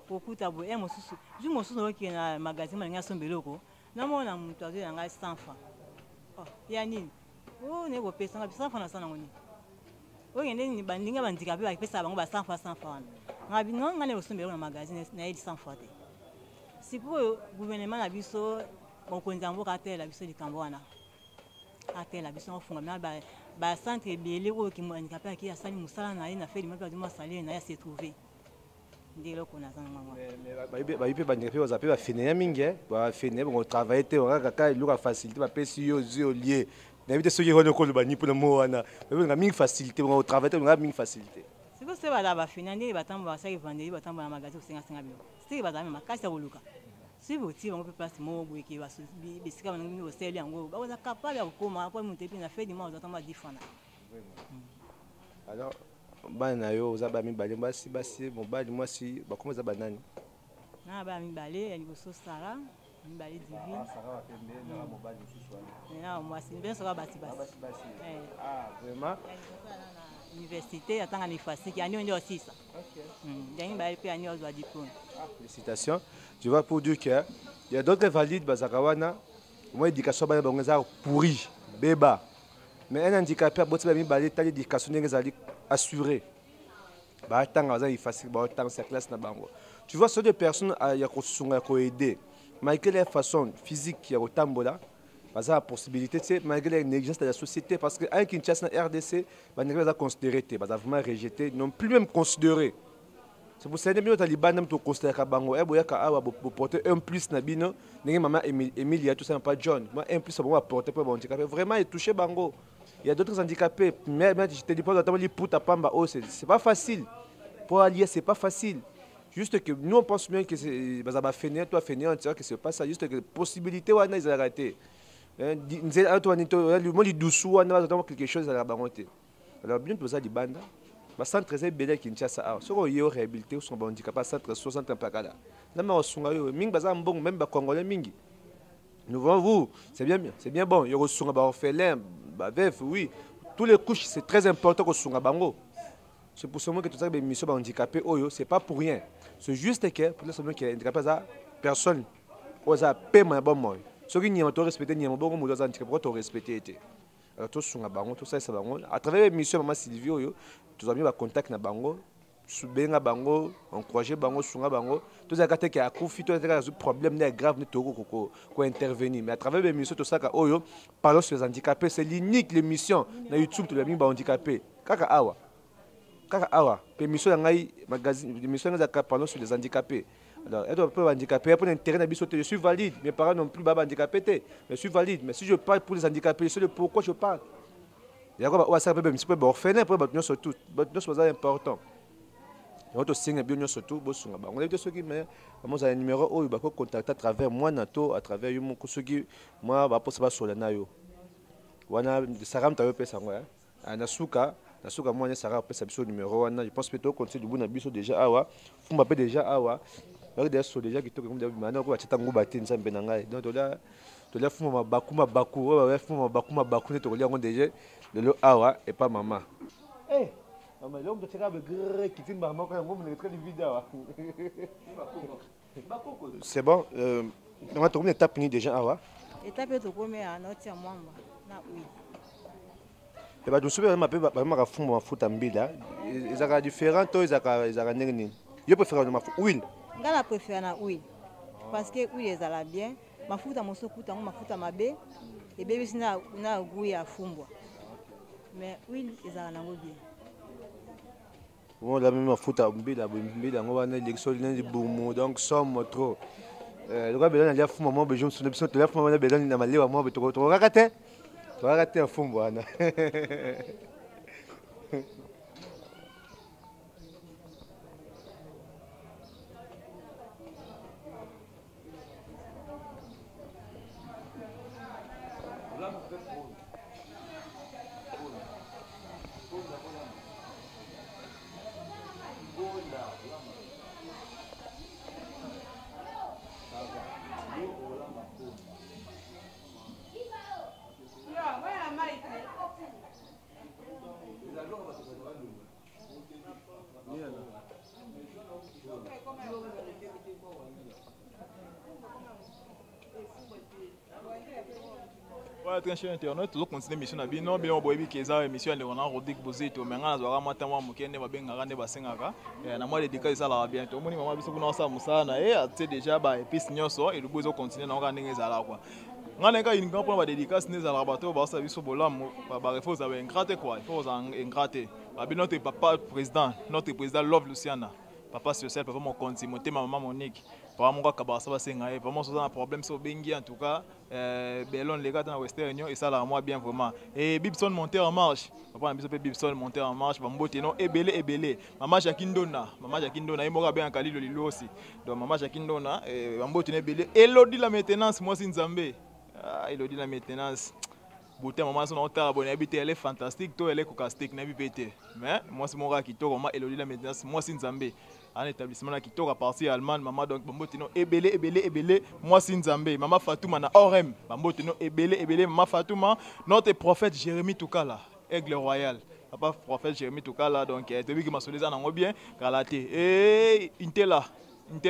Okuta bo e mosusu, ju mosusu ki na magazine malinga sombeloko, na mona mutu azo nga 100 francs. Oh, ya nini? Oh, ne go pesa nga 100 francs na sana ngoni. O ngende ni bandinga handicapé ba pesa bango ba 100 francs. Ngabi non ngane sombeloko na magazine na 100 francs te. Si pour gouvernement na biso, bon konzambo ka tela biso likambo wana. Atela biso funga ba centre belé o ki mo handicapé ki asali musala na ye na fait limaka dimo salaire na ya se trouver ndelo kona zanga mama ba ipe bandicapé ba zape ba fene mingi ba fene bon travailler te on ka luka facilité ba pesi yo lié na bité soki hono ko ba ni pour mo wana ba nga mingi facilité on travailler te nga mingi facilité c'est que c'est ba fene ndé ba tambo ba saki vendre ba tambo na magasin ko senga bilo c'est ba zame makasi ko luka si vous tirez on peut passer mon bout qui va se biscuit on nous sert en gros vous êtes capable de comment après monter puis na fait du mal vous attendez différent alors bana yo za ba mi balé basi mon bali moi si ba comment za banani na ba mi balé ya liboso sara mi balé divine sara wa pembe na mo bali sous na moi si bien sera basi vraiment université atanga ni facile qui ani ndio sisa donc ba pe ani ozo diplôme. Félicitations. Je vois pour dire qu'il y a d'autres valides bazakawana moi éducation ba bango pourri beba mais un handicapé a botti ba mi balé tali éducation ngezali assuré ba tanga za facile ba tanga sa classe na bango. Tu vois ce de personnes ya ko sunga ko aider malgré les façons physiques ya otambola baza possibilité c'est malgré la négligence de la société parce que un Kinshasa na RDC ba ne pas considérer baza vraiment rejeté non plus même considéré. C'est pour ça que nous avons considéré que bango e boyaka awa porter un plus na bino ndenge maman Emilia tout ça pas John moi un plus bon apporter pour handicapé vraiment il touché bango. Il y a d'autres handicapés mais je te dis pas notamment les puta pamba oh c'est pas facile pour allier c'est pas facile juste que nous on pense bien que c'est bazaba fenêtre toi fenêtre on dirait que c'est pas ça juste que possibilité wana ils ont raté nzela antoine to le monde doucou wana notamment quelque chose à la baronté alors bien tout ça di banda ba centre très belé Kinshasa ah soko yo réhabilité son handicapé centre 60 ans pakala na ma osunga yo mingi baza mbongo même ba congolais mingi nous voyons vous c'est bien bon yo osunga ba orphelin ba veuf oui tous les couches c'est très important que sunga bango c'est pour ça que tout ça des missions ba handicapé oyo c'est pas pour rien c'est juste que pour les seulement qui handicapé ça personne oza paiement bon moi ceux qui n'y ont pas respecté n'y ont pas beaucoup de handicapé pour te respecter été alors tout sunga bango tout ça c'est bango à travers les missions maman Sylvie oyo tous amis ba contact na bango subenga bango encourager bango sunga bango tous ça kate ki akufi tous ça problème n'est grave ne toko ko intervenir mais à travers les missions tout ça ka oyo parlons sur les handicapés c'est l'unique l'émission na YouTube tout les ba handicapés kaka awa pe mission ngai magazine l'émission za parlons sur les handicapés Alors, être un peu handicapé, pour l'intérêt de je suis valide. Mes parents non plus handicapés, je suis valide. Mais si je parle pour les handicapés, c'est le pourquoi je parle. Il y a quoi ça peut un peu orphelin pour battre surtout. C'est important. On te signe bien surtout. On a dit ceux qui mais moi j'ai un numéro où il va contacter à travers moi nato à travers mon ceux qui moi va pas sur la nayo. Wana saram ta pe sangwa. Nasuka moi ne sara pe sa numéro wana je pense que to continuer du bon biso déjà awa. Fumba pe déjà awa. Ba des so déjà qui to comme maintenant ko tata nguba tin sa mbena ngai. Donc to la fumba bakuma baku wa fumba bakuma baku ne to lia ngo déjà le awa et pas maman. Eh l'homme de Tchèque qui filme maman quand on me les vidéos. C'est bon. On va tourner l'étape déjà awa. Étape de combien à notre mwamba na oui. Et bah, nous sommes ma fumba ma foot en bida. Ils sont différents, ils sont négni. Je préfère ma foot huile. Ngala préfère na huile parce que huile est à bien. Ma foot à mon sokuta, ma foot à ma bé. Et bébé sina na goût à fumba. Mais huile est à la bien. Moi la même foot à bida, on va l'élection de boum donc somme trop. Le gars belon a fumba moi besoin sur l'émission de la fumba belon na malewa moi beto raté. Tu vas rater un fumba. Voilà, très cher internaute, toujours continuer mission na bino, bien boyebi keza émission de Ronan Rodrigue Bozito, mais ngana zwara mata mwa mukende babengaka nde basengaka. Na moi dédicace ça la bien. To moni mama biso kuna sa musana ate déjà ba épice nyonso et le bozo continuer na ngana ngeza la quoi. Ngana ka inga pour ba dédicace ne za la bato ba sa biso bolam ba refos ba ingrate quoi, il faut ingrate. Ba notre papa président, notre président Love Luciana. Papa social, papa mon compte, mon thème, maman Monique. Papa mon gars Kabasa va s'engager. Papa mon un problème sur Bengi en tout cas. Belon les gars dans Western Union et ça là moi bien vraiment. Et Bibson monter en marche. Papa on a besoin Bibson monter en marche. Bambo teno ebele. Maman Jacqueline Donna. Il m'aura bien Kali le lilo aussi. Donc maman Jacqueline Donna. Bambo teno ebele. Elodie la maintenance moi c'est Nzambé. Ah Elodie la maintenance. Beauté maman son auteur abonné habité elle est fantastique. Toi elle est cocastique n'a pété. Mais moi c'est mon gars qui tourne. Moi Elodie la maintenance moi c'est Nzambé. Un établissement qui tourne à partir allemand maman donc bambo teno ebele moi c'est Nzambé maman Fatouma na orem bambo teno ebele maman Fatouma notre prophète Jérémie Toukala aigle royal papa prophète Jérémie Toukala donc tu vu que ma solisa nango bien kalaté et Intela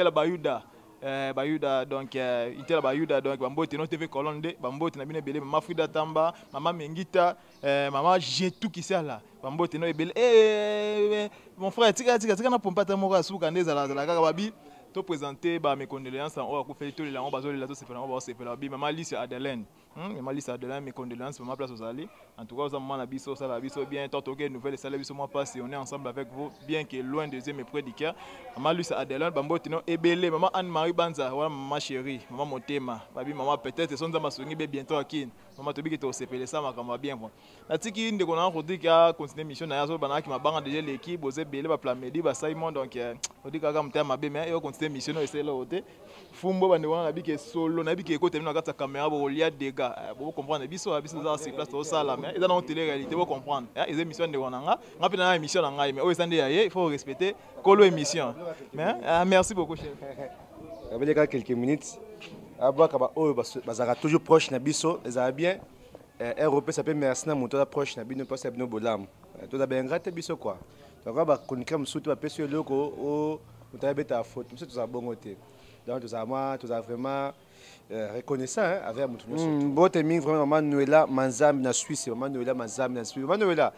Bayuda donc Intela Bayuda donc bambo teno TV Colonde bambo tena bien ebele maman Frida Tamba maman Mengita maman j'ai tout qui ça là bambo teno ebele mon frère tika na pompa ta moko asuka ndeza la kaka babi to présenter ba mes condoléances en ko fait tout les langues bazo les c'est vraiment c'est fait la bi maman Alice Adelaine maman Alice Adelaine mes condoléances maman place aux alliés en tout cas aux maman la biso ça la biso bien tant que nouvelle ça la biso moi passe on est ensemble avec vous bien que loin deuxième et près du cœur maman Alice Adelaine bambo tino ebele maman Anne Marie Banza voilà maman chérie maman Motema babi maman peut-être son za songi be bientôt akine maman tobi que to sepele ça makamba bien bon na tiki inde ko na Rodrigue a continuer mission na yazo banaki mabanga déjà l'équipe bozé belé ba plamedi ba Simon donc on dit kaka mtema mabe mais yo continuer mission et c'est là côté fumbo bande wana bi ke solo na bi ke côté na kata caméra bo lia dégâts vous comprendre biso za c'est place to ça là mais ils ont télé réalité vous comprendre les émissions de wana nga pe na émission na ngai mais o sande ya il faut respecter kolo émission mais merci beaucoup chef avec quelques minutes abaka ba o bazaka toujours proche na biso ça bien ROP ça peut merci na moto proche na bino passe bino bolam to da ben grate biso quoi donc ba konika msuti ba peso loko o utabeta faute msuti to za bongote donc to za moi to za vraiment reconnaissant avec mon bote mi vraiment Manuela Manzambi na Suisse Manuela Manzambi na Suisse Manuela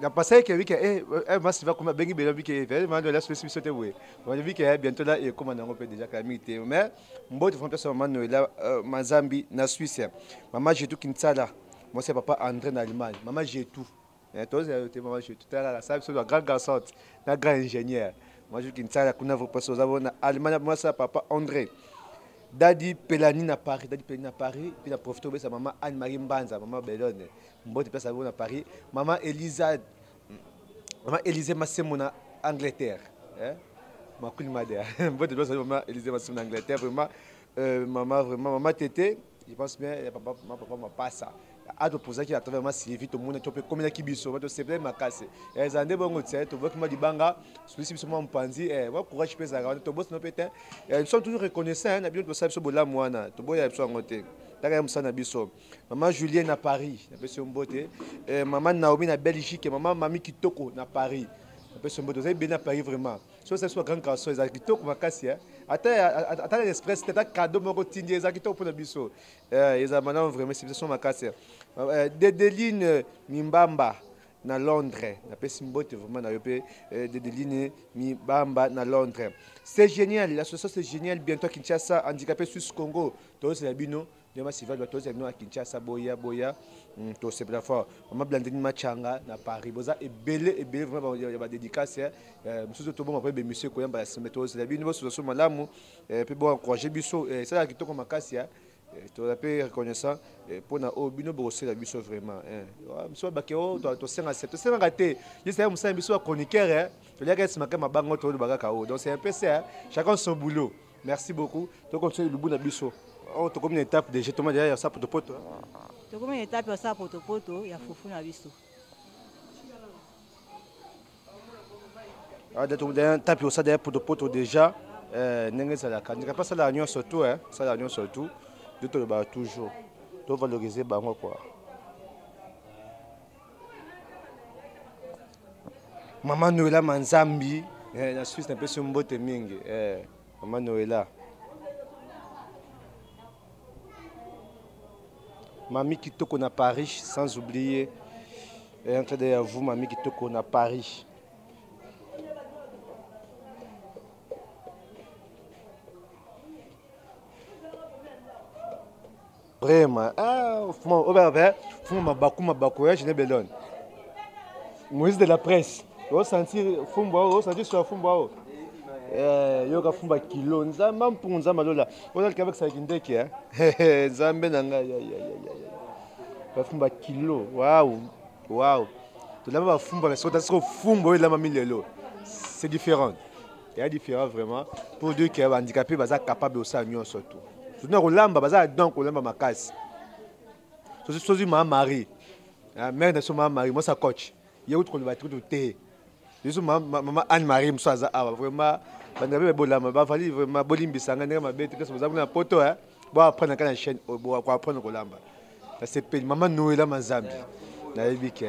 la passé que oui que mas va comme bengi belo que Manuela Suisse sauter oui on a vu que bientôt là et comme on a déjà camité mais bote vraiment Manuela Manzambi na Suisse maman j'ai tout Kinsala moi c'est papa André en Allemagne maman j'ai tout toi maman j'ai tout là ça c'est le grand garçon la grand ingénieur Moi je suis à Allemagne, moi ça papa André. Dadi Pelani na Paris, puis na profité de sa maman Anne-Marie Mbanza, maman Bellone. Mbote pesa na Paris, maman Elisa Massemona Angleterre, hein? Ma couille Mbote pesa maman Elisa Massemona Angleterre, vraiment maman Tété, je pense bien papa m'a pas ça. A de poser qui a vraiment suivi tout le monde tu peux comme la kibiso va te c'est ma casse et zande bongo tse to vois que moi di banga celui ci mon panzi et wa courage pesa ga to boss no pétain ils sont toujours reconnaissants na bien to sabe so bola mwana to boya so ngote taka msana biso maman Julienne à Paris na peso mbote maman Naomi na Belgique maman Mami Kitoko na Paris na peso mbote vous bien à Paris vraiment so ça soit grand garçon ils a Kitoko ma casse attends l'express c'était un cadeau mon quotidien ils a Kitoko pour na biso ils a maintenant vraiment c'est ma casse Dedeline Mimbamba na Londres na pesi mbote vraiment na yope Dedeline Mimbamba na Londres. C'est génial, l'association c'est génial, bientôt à Kinshasa handicapé Suisse Congo to c'est la bino de ma civil to c'est à Kinshasa boya to c'est la fois maman Blandine Machanga na Paris boza et belé vraiment il y a dédicace monsieur to bon après monsieur ko yamba se mettre c'est la bino so malamu puis bon encourager biso ça qui to comme Kasia. Tu as pu reconnaissant pour na obino brosser la biso vraiment monsieur bakeo to 57 to 50 je sais monsieur biso chroniqueur tu les gars se marquer ma bango to bagaka o donc c'est un peu ça chacun son boulot merci beaucoup to continue le bout na biso on to comme une étape déjà to déjà ça pour poto to comme une étape ça pour poto ya fufu na biso ah de to déjà tape ça déjà pour poto déjà n'engé ça la candidat pas ça la union surtout ça la union surtout de te le toujours to valoriser bango quoi maman Noëlla Manzambi la Suisse un peu sur mbote mingi maman Noëlla Mami Kitoko na Paris sans oublier entre derrière vous Mami Kitoko na Paris. Vraiment, je n'ai pas Moïse de la presse, vous sentez Fumba, vous sentez sur Fumba. Yoga Fumba kilo, Nzamba pour Nzamba Lola. Vous avez avec ça qui est Zambé Nanga, Fumba kilo, waouh. Tu l'as Fumba, Fumba, la mamie Lelo. C'est différent. Il y a différent vraiment. Pour deux qui sont handicapés, ils sont capables de s'agir surtout. Nous avons donc ma casse. Je suis ma mari. Mère de son mari, moi, sa coach. Il y a autre batterie de thé. Je suis maman Anne-Marie, vraiment. Vraiment, Bolimbi Sangane, ma bête, vous avez un poteau. Bon, apprendre à la chaîne, pour apprendre au lamba. C'est maman Noëlla Manzambi.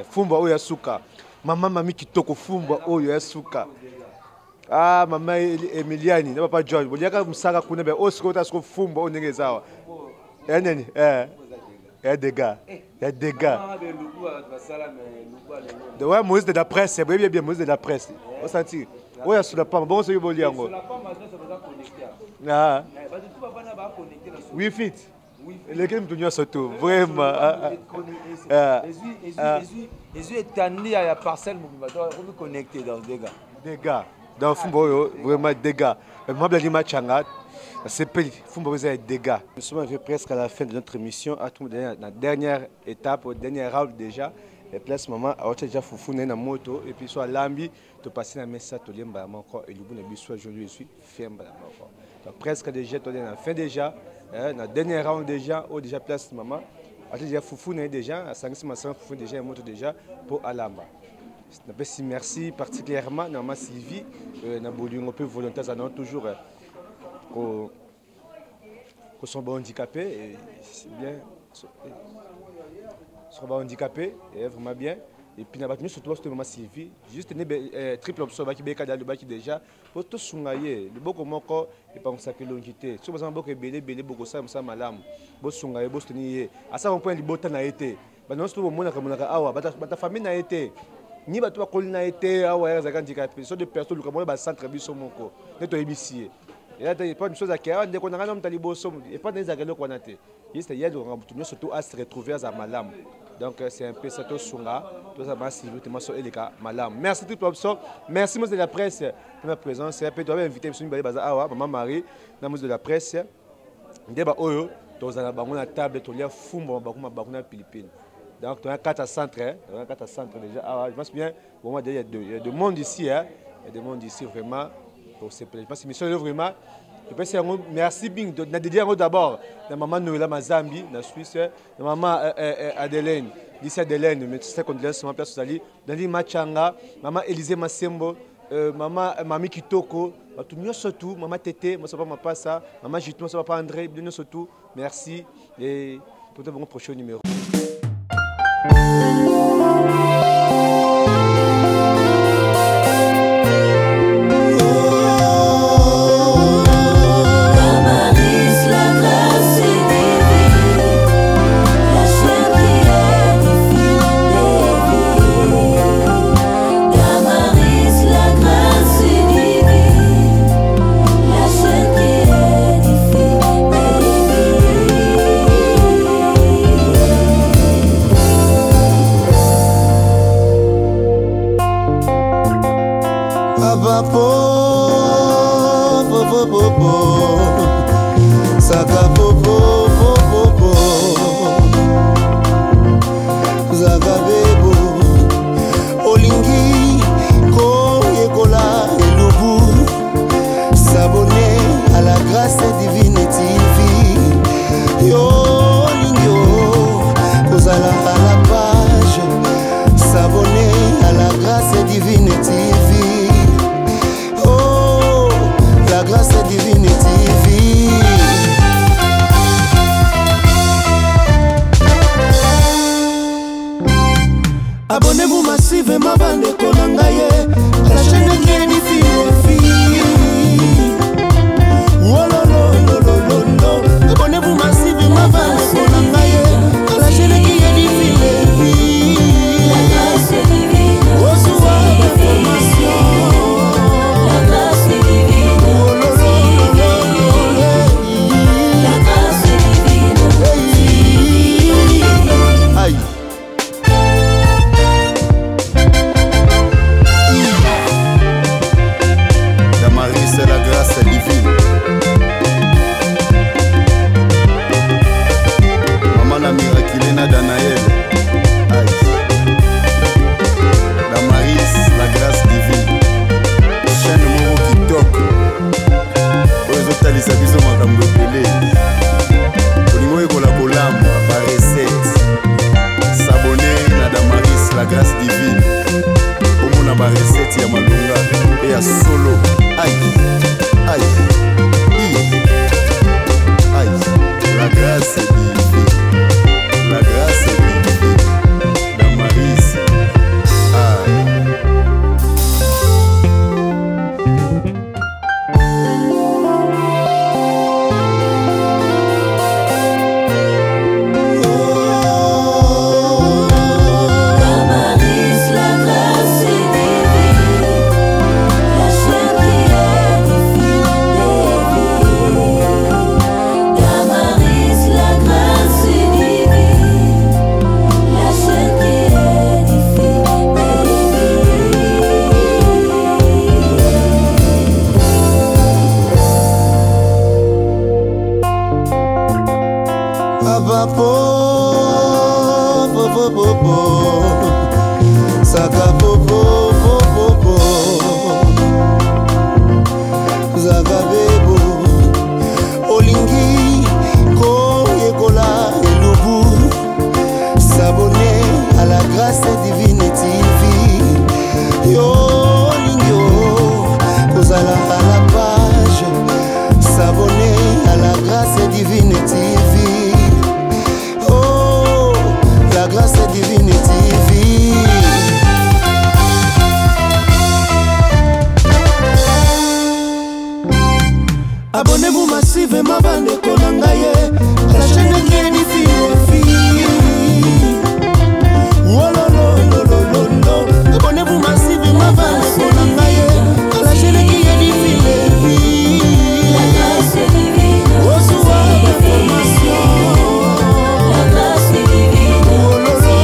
Fumba Oyasuka. Maman Mami Kitoko Fumba Oyasuka. Ah, maman Emiliani, ne va pas George. Il y a comme ça qu'on a au scrutin sur Fumba au Négazawa. Il y a des gars. Ouais, Moïse de la presse, c'est bien Moïse de la presse. On sentit. Oui, sur la pomme, bon, c'est le boliango. Ah. Oui, fit. Les games de New surtout, vraiment. Les yeux étendus à la parcelle, on peut connecter dans des gars. Des gars. Dans Fumbo, vraiment des gars. Moi, je Machanga, c'est petit. Fumbo, vous avez des gars. Nous sommes arrivés presque à la fin de notre émission. À la dernière étape, au dernier round déjà. Et place maman, à autre déjà Foufou na moto et puis soit Lambi, tu passes dans messa to lemba encore et le bon et soit je suis ferme encore. Donc presque déjà tu la fin déjà, la dernière round déjà ou déjà place maman. À déjà Foufou na déjà à 5 matin Foufou déjà moto déjà pour Alamba. Merci particulièrement dans ma Sylvie, na bolingo peu volontaire ça non toujours qu'on sont handicapés et c'est bien. Sont handicapés et vraiment bien et puis nous surtout c'était maman Sylvie juste triple option qui béka dans le baki déjà pour tout sungaye le beaucoup moko et pas ça que longité sur besoin beaucoup belé beaucoup ça malamu bo sungaye bo tenir à ça on point libota na été ba non surtout mona comme na awa ba famille na été ni ba to ko na été awa za handicapé so de personnes comme ba centre biso moko neto ebisier et là il pas une chose à qui on a un homme talibo et pas des agalo qu'on a été juste hier on a surtout à se retrouver à malamu Donc c'est un peu ça tout sunga, tout ça va suivre tout ça elika malam. Merci toute l'option. Merci monsieur de la presse pour ma présence. C'est un peu toi invité monsieur Mbali Baza awa maman Marie dans monsieur de la presse. Ndeba oyo tozana bango na table to lia fumbo bango na Philippines. Donc on a 4 centres, on a 4 centres déjà. Je pense bien bon il y a de monde ici hein. Il y a de monde ici vraiment pour ces plaisirs. Je pense que monsieur vraiment je pense merci Bing na dédié d'abord la maman Noëlla Mazambi na Suisse, la maman Adelaine, Lycée Adelaine, mais c'est qu'on dit sama place Sali, Dali Machanga, maman Élisée Masembo, maman Mami Kitoko, tout nous surtout maman Tété, moi ça pas pas ça, maman Jitou, ça pas André, nous surtout merci et pour le prochain numéro. Abonnez-vous massivement, bande Konangaye, la chaîne qui est diffusée. Oh lo lo lo lo lo lo. Abonnez-vous massivement, bande Konangaye, la chaîne qui est diffusée. Oh soir d'information, la grâce divine. Oh lo lo lo lo lo. La grâce divine. Aïe. C'est la grâce divine. Maman la miraculée Danaël. Damaris, la grâce divine. Chaîne Moro qui toque. Aux autres, ils ont makambo pelé. Olingo ekola kolambo ba recette. S'abonner na Damaris, la grâce divine. Omona ba recette ya malunga et ya solo. Aïe, aïe, aïe, la grâce est divine, la grâce est divine, Damaris, aïe. Abonnez-vous massivement, bande Konangaye, la chaîne qui est diffusée. Oh lo lo lo lo lo lo. Abonnez-vous massivement, bande Konangaye, la chaîne qui est diffusée. Oh soir d'information, la grâce divine. Oh lo lo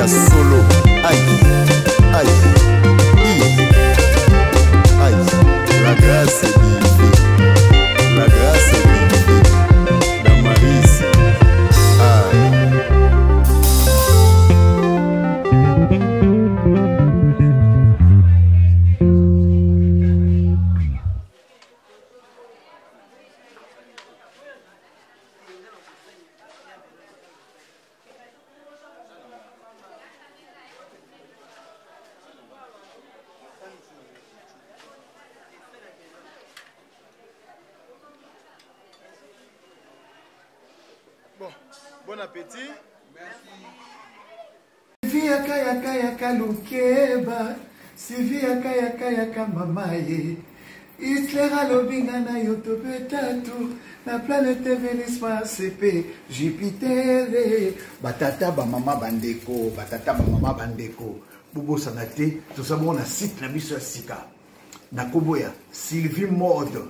ya solo. Aïe, aïe, aïe. La grâce est divine. La grâce est divine. Damaris. Bon, bon appétit. Sylvie yaka lukeba, Sylvie yaka mamaye. Hitler alobinga na yoto betatu, na planète Vénus CP, Jupiter. Batata ba mama bandeko, Bobo sanate, tout ça bon na site na biso sika. Na koboya, Sylvie Mode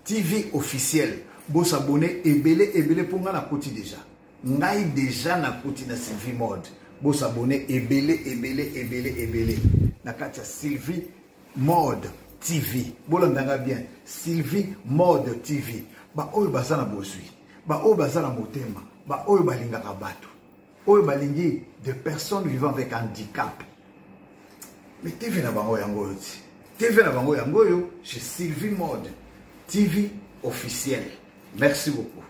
TV officiel. Bo s'abonner ebele pour nga na koti déjà. Ngai déjà na koti na Sylvie Mode. Bo s'abonner ebele. Na katia Sylvie Mode TV. Bo landanga bien. Sylvie Mode TV. Ba oyo bazana bosui. Ba oyo bazana motema. Ba oyo balingaka bato. Oyo balingi de personnes vivant avec handicap. Mais TV na bango yango yoti. TV na bango yango yo chez Sylvie Mode TV officiel. Merci beaucoup.